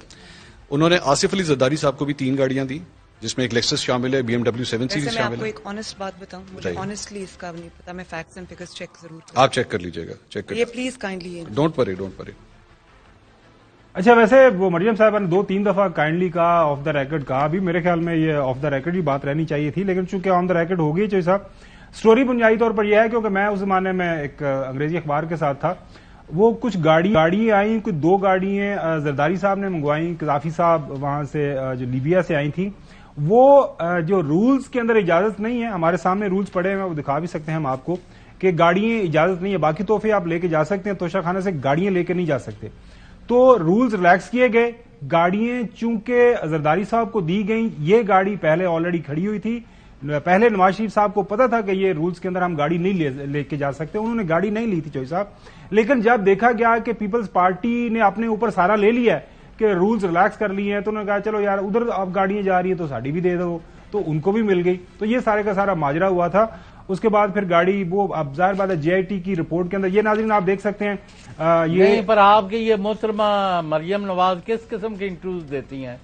Q: انہوں نے آصف علی زرداری صاحب کو بھی 3 گاڑیاں دی جس میں ایک لیکسس شامل ہے، BMW 7 سیریز شامل ہے۔
R: میں آپ کو ایک آنےسٹ بات بتاؤں، مجھے آنےسٹلی اس کا نہیں پتا، میں فیکٹس اینڈ فگرز چیک ضرور کروں۔
Q: آپ چیک کر لیجیے گا، چیک کر
R: یہ پلیز کائنڈلی
Q: ڈونٹ وری۔
A: اچھا، ویسے وہ مریم صاحبہ نے 2-3 دفعہ کائنڈلی کہا، آف دا ریکارڈ کہا، ابھی میرے خیال میں یہ آف دا ریکارڈ ہی بات رہنی چاہیے تھی، لیکن چونکہ آن دا ریکارڈ ہو گئی چوہی صاحب۔ سٹوری بنیادی طور پر یہ ہے کیونکہ میں اس زمانے میں ایک انگریزی اخبار کے ساتھ تھا، وہ کچھ گاڑیاں آئیں، کچھ 2 گاڑیاں زرداری صاحب نے منگوائیں، قذافی صاحب وہاں سے جو لیبیا سے آئی تھیں، وہ جو رولز کے اندر اجازت نہیں ہے، ہمارے سامنے رولز پڑے ہیں، وہ دکھا بھی سکتے ہیں ہم آپ کو کہ گاڑیاں اجازت نہیں ہے، باقی تحفے آپ لے کے جا سکتے ہیں، توشہ خانہ سے گاڑیاں لے کے نہیں جا سکتے۔ تو رولز ریلیکس کیے گئے، گاڑیاں چونکہ زرداری صاحب کو دی گئیں، یہ گاڑی پہلے آلریڈی کھڑی ہوئی تھی، پہلے نواز شریف صاحب کو پتا تھا کہ یہ رولز کے اندر ہم گاڑی نہیں لے کے جا سکتے، انہوں نے گاڑی نہیں لی تھی چوہی صاحب، لیکن جب دیکھا گیا کہ پیپلز پارٹی نے اپنے اوپر سارا لے لیا ہے کہ رولز ریلیکس کر لیے ہیں، تو انہوں نے کہا چلو یار ادھر اب گاڑیاں جا رہی ہیں تو ساڑی بھی دے دو، تو ان کو بھی مل گئی، تو یہ سارے کا سارا ماجرا ہوا تھا۔ اس کے بعد پھر گاڑی وہ اب ظاہر بات ہے JIT کی رپورٹ کے اندر یہ ناظرین آپ دیکھ سکتے ہیں
K: یہ پر آپ کی یہ محترمہ مریم نواز کس قسم کے انٹرویوز دیتی ہیں؟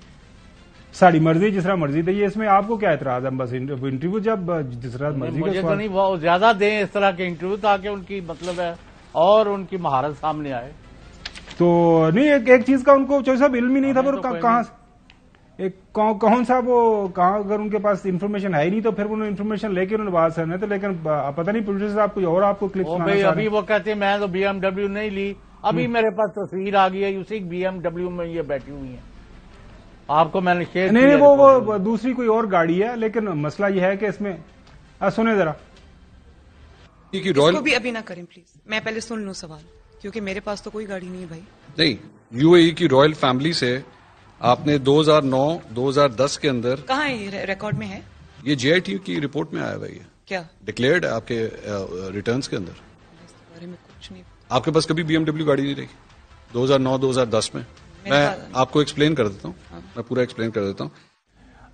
A: ساری مرضی جس طرح مرضی دے، اس میں آپ کو کیا اعتراض ہے؟ بس انٹرویو جب جس طرح مرضی
K: مجھے تو نہیں، وہ زیادہ دیں اس طرح کے انٹرویو تاکہ ان کی مطلب ہے اور ان کی مہارت سامنے آئے۔
A: تو نہیں ایک چیز کا ان کو چوہی صاحب علم ہی نہیں تھا، پھر کہاں کون سا وہ کہاں، اگر ان کے پاس انفارمیشن ہے ہی نہیں تو پھر انہوں نے انفارمیشن لے کے انہوں نے بات کرنا تھا، لیکن پتہ نہیں پروڈیوسر صاحب کوئی اور آپ کو کلپ سنانا چاہ رہے ہیں۔
K: ابھی وہ کہتے ہیں میں تو BMW نہیں لی، ابھی میرے پاس تصویر آ گئی ہے اسی BMW میں یہ بیٹھی ہوئی ہیں، آپ کو میں نے شیئر کیا۔
A: نہیں وہ دوسری کوئی اور گاڑی ہے، لیکن مسئلہ یہ ہے کہ اس میں سنیں ذرا،
R: اس کو بھی ابھی نہ کریں پلیز، میں پہلے سن لوں سوال، کیونکہ میرے پاس تو کوئی گاڑی نہیں ہے بھائی۔
Q: نہیں، UAE کی رائل فیملی سے آپ نے 2009-2010 کے اندر،
R: کہاں ہے یہ ریکارڈ میں ہے؟
Q: یہ JIT کی رپورٹ میں آیا ہوا ہے،
R: کیا
Q: ڈکلیئرڈ ہے آپ کے ریٹرنز کے اندر؟
R: اس بارے میں کچھ نہیں۔
Q: آپ کے پاس کبھی BMW گاڑی نہیں رہی 2009-2010 میں؟ میں آپ کو ایکسپلین کر دیتا ہوں، میں پورا ایکسپلین کر دیتا ہوں۔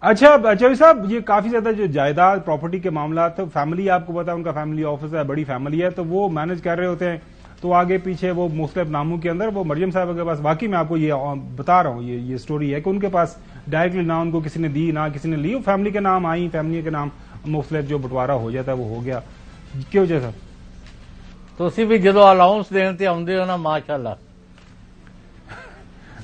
A: اچھا چوہی صاحب، یہ کافی زیادہ جو جائیداد پراپرٹی کے معاملات، فیملی آپ کو پتا ان کا فیملی آفس ہے، بڑی فیملی ہے، تو وہ مینج کر رہے ہوتے ہیں، تو آگے پیچھے وہ مختلف ناموں کے اندر وہ مریم صاحب کے پاس، واقعی میں آپ کو یہ بتا رہا ہوں، یہ سٹوری ہے کہ ان کے پاس ڈائریکٹلی نہ ان کو کسی نے دی نہ کسی نے لی، فیملی کے نام آئی، فیملی کے نام مختلف جو بٹوارا ہو جاتا ہے وہ ہو گیا۔ کیوں جیسا
K: تو اسی بھی جدو الاؤنس دین تے آؤندے ہو نا ماشاءاللہ،